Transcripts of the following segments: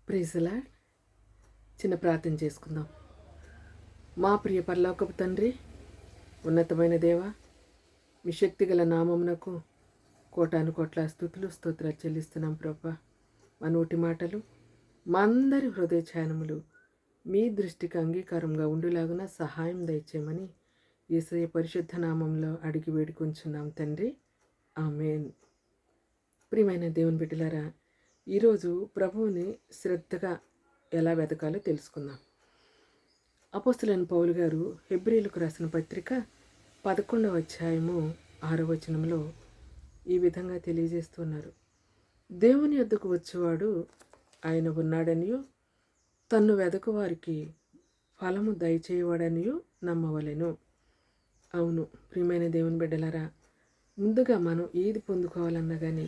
Praise the lord. చిన్న ప్రార్థన చేసుకుందాం. మా ప్రియ పరలోకపు తండ్రి, ఉన్నతమైన దేవ, మీ శక్తిగల నామమునకు కోటాను కోట్ల స్తుతులు స్తోత్రాలు చెల్లిస్తున్నాం ప్రభా. మా నోటి మాటలు, మా అందరి హృదయ ఛానములు మీ దృష్టికి అంగీకారంగా ఉండులాగున సహాయం దయచేయమని యేసయ్య పరిశుద్ధ నామంలో అడిగి వేడుకొంచున్నాం తండ్రి. ఆమేన్. ప్రియమైన దేవుని బిడ్డలారా, ఈరోజు ప్రభువుని శ్రద్ధగా ఎలా వెతకాలో తెలుసుకుందాం. అపోస్తలుడైన పౌలు గారు హెబ్రీయులకు రాసిన పత్రిక 11వ అధ్యాయము 6వ వచనంలో ఈ విధంగా తెలియజేస్తున్నారు. దేవుని యొద్దకు వచ్చేవాడు ఆయన ఉన్నాడనియు, తన్ను వెదకు వారికి ఫలము దయచేయవాడనియు నమ్మవలెను. అవును ప్రియమైన దేవుని బిడ్డలారా, ముందుగా మనం ఏది పొందుకోవాలన్నా కానీ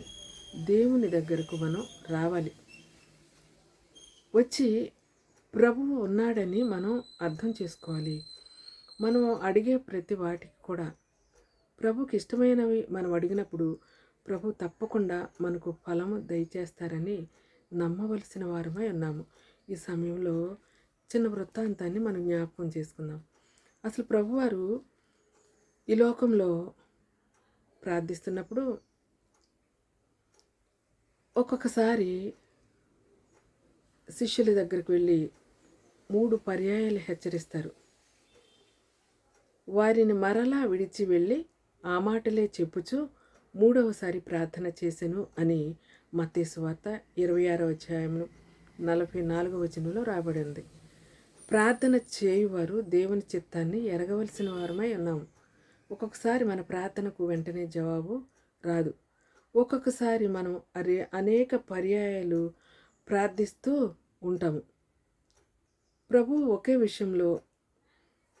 దేవుని దగ్గరకు మనం రావాలి. వచ్చి ప్రభువు ఉన్నాడని మనం అర్థం చేసుకోవాలి. మనం అడిగే ప్రతి వాటికి కూడా ప్రభుకి ఇష్టమైనవి మనం అడిగినప్పుడు ప్రభు తప్పకుండా మనకు ఫలము దయచేస్తారని నమ్మవలసిన వారమై ఉన్నాము. ఈ సమయంలో చిన్న వృత్తాంతాన్ని మనం జ్ఞాపకం చేసుకుందాం. అసలు ప్రభువారు ఈ లోకంలో ప్రార్థిస్తున్నప్పుడు ఒక్కొక్కసారి శిష్యుల దగ్గరికి వెళ్ళి 3 పర్యాయాలు హెచ్చరిస్తారు. వారిని మరలా విడిచి వెళ్ళి ఆ మాటలే చెప్పుచు 3వసారి ప్రార్థన చేసెను అని మత్తయి సువార్త 26వ అధ్యాయము 44వ వచనంలో రాయబడి ఉంది. ప్రార్థన చేయువారు దేవుని చిత్తాన్ని ఎరగవలసిన వారమై ఉన్నాము. ఒక్కొక్కసారి మన ప్రార్థనకు వెంటనే జవాబు రాదు. ఒక్కొక్కసారి మనం అనేక పర్యాయాలు ప్రార్థిస్తూ ఉంటాము. ప్రభువు ఒకే విషయంలో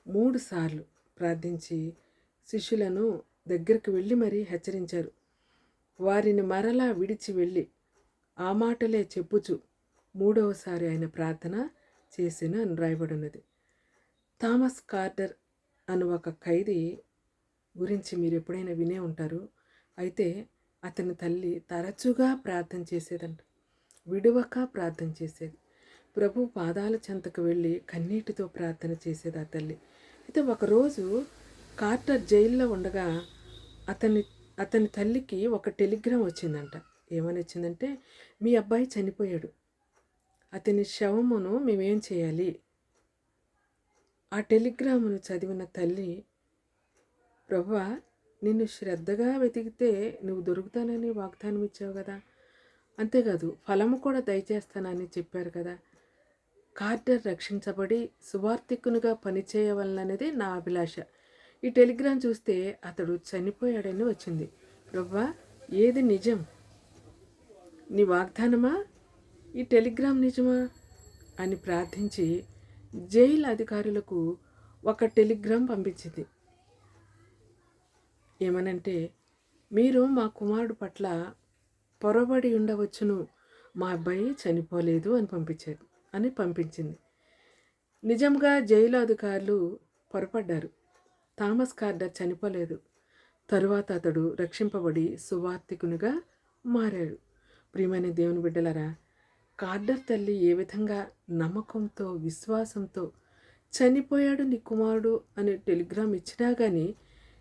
3 సార్లు ప్రార్థించి శిష్యులను దగ్గరికి వెళ్ళి మరీ హెచ్చరించారు. వారిని మరలా విడిచి వెళ్ళి ఆ మాటలే చెప్పుచు 3వసారి ఆయన ప్రార్థన చేసిన అని రాయబడి ఉన్నది. థామస్ కార్టర్ అను ఒక ఖైదీ గురించి మీరు ఎప్పుడైనా వినే ఉంటారు. అయితే అతని తల్లి తరచుగా ప్రార్థన చేసేదంట, విడువక ప్రార్థన చేసేది. ప్రభు పాదాల చెంతకు వెళ్ళి కన్నీటితో ప్రార్థన చేసేది ఆ తల్లి. అయితే ఒకరోజు కార్టర్ జైల్లో ఉండగా అతని తల్లికి ఒక టెలిగ్రామ్ వచ్చిందంట. ఏమని వచ్చిందంటే, మీ అబ్బాయి చనిపోయాడు, అతని శవమును మేమేం చేయాలి? ఆ టెలిగ్రామును చదివిన తల్లి, ప్రభువా, నిన్ను శ్రద్ధగా వెతికితే నువ్వు దొరుకుతానని వాగ్దానం ఇచ్చావు కదా, అంతేకాదు ఫలము కూడా దయచేస్తానని చెప్పారు కదా. కార్టర్ రక్షించబడి సువార్థికునిగా పనిచేయవలననేది నా అభిలాష. ఈ టెలిగ్రామ్ చూస్తే అతడు చనిపోయాడని వచ్చింది. ప్రభువా, ఏది నిజం? నీ వాగ్దానమా, ఈ టెలిగ్రామ్ నిజమా అని ప్రార్థించి జైలు అధికారులకు ఒక టెలిగ్రామ్ పంపించింది. ఏమనంటే, మీరు మా కుమారుడు పట్ల పొరబడి ఉండవచ్చును, మా అబ్బాయి చనిపోలేదు అని పంపించింది. నిజంగా జైలు అధికారులు పొరపడ్డారు. థామస్ కార్టర్ చనిపోలేదు. తరువాత అతడు రక్షింపబడి సువార్థికునిగా మారాడు. ప్రియమైన దేవుని బిడ్డలారా, కార్టర్ తల్లి ఏ విధంగా నమ్మకంతో విశ్వాసంతో చనిపోయాడు నీ కుమారుడు అని టెలిగ్రామ్ ఇచ్చినా కానీ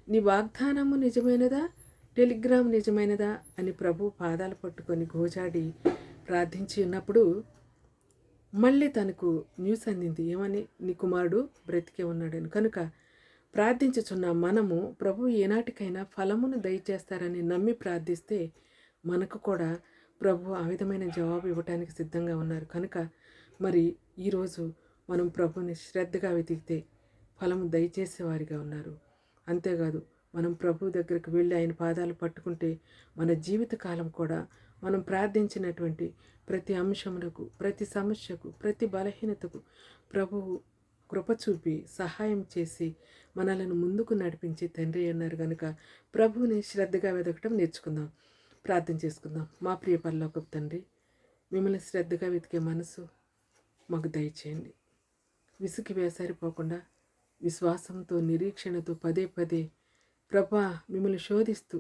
నీ వాగ్దానము నిజమైనదా, టెలిగ్రామ్ నిజమైనదా అని ప్రభు పాదాలు పట్టుకొని గోజాడి ప్రార్థించి ఉన్నప్పుడు మళ్ళీ తనకు న్యూస్ అందింది. ఏమని? నీ కుమారుడు బ్రతికే ఉన్నాడని. కనుక ప్రార్థించుచున్న మనము ప్రభు ఏనాటికైనా ఫలమును దయచేస్తారని నమ్మి ప్రార్థిస్తే మనకు కూడా ప్రభు ఆ విధమైన జవాబు ఇవ్వటానికి సిద్ధంగా ఉన్నారు. కనుక మరి ఈరోజు మనం ప్రభుని శ్రద్ధగా వెతికితే ఫలము దయచేసేవారిగా ఉన్నారు. అంతేకాదు, మనం ప్రభు దగ్గరికి వెళ్ళి ఆయన పాదాలు పట్టుకుంటే మన జీవితకాలం కూడా మనం ప్రార్థించినటువంటి ప్రతి అంశములకు, ప్రతి సమస్యకు, ప్రతి బలహీనతకు ప్రభువు కృప చూపి సహాయం చేసి మనలను ముందుకు నడిపించి తండ్రి అన్నారు. కనుక ప్రభువుని శ్రద్ధగా వెతకటం నేర్చుకుందాం. ప్రార్థన చేసుకుందాం. మా ప్రియ పరలోకపు తండ్రి, మిమ్మల్ని శ్రద్ధగా వెతికే మనసు మాకు దయచేయండి. విసుగు వేసారిపోకుండా విశ్వాసంతో, నిరీక్షణతో పదే పదే ప్రభా మిమ్మల్ని శోధిస్తూ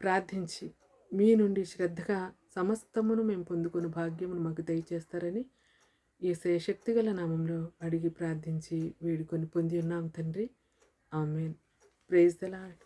ప్రార్థించి మీ నుండి శ్రద్ధగా సమస్తమును మేము పొందుకుని భాగ్యమును మాకు దయచేస్తారని యేసయ్య శక్తిగల నామంలో అడిగి ప్రార్థించి వేడుకొని పొంది ఉన్నాం తండ్రి. ఆమేన్. Praise the lord.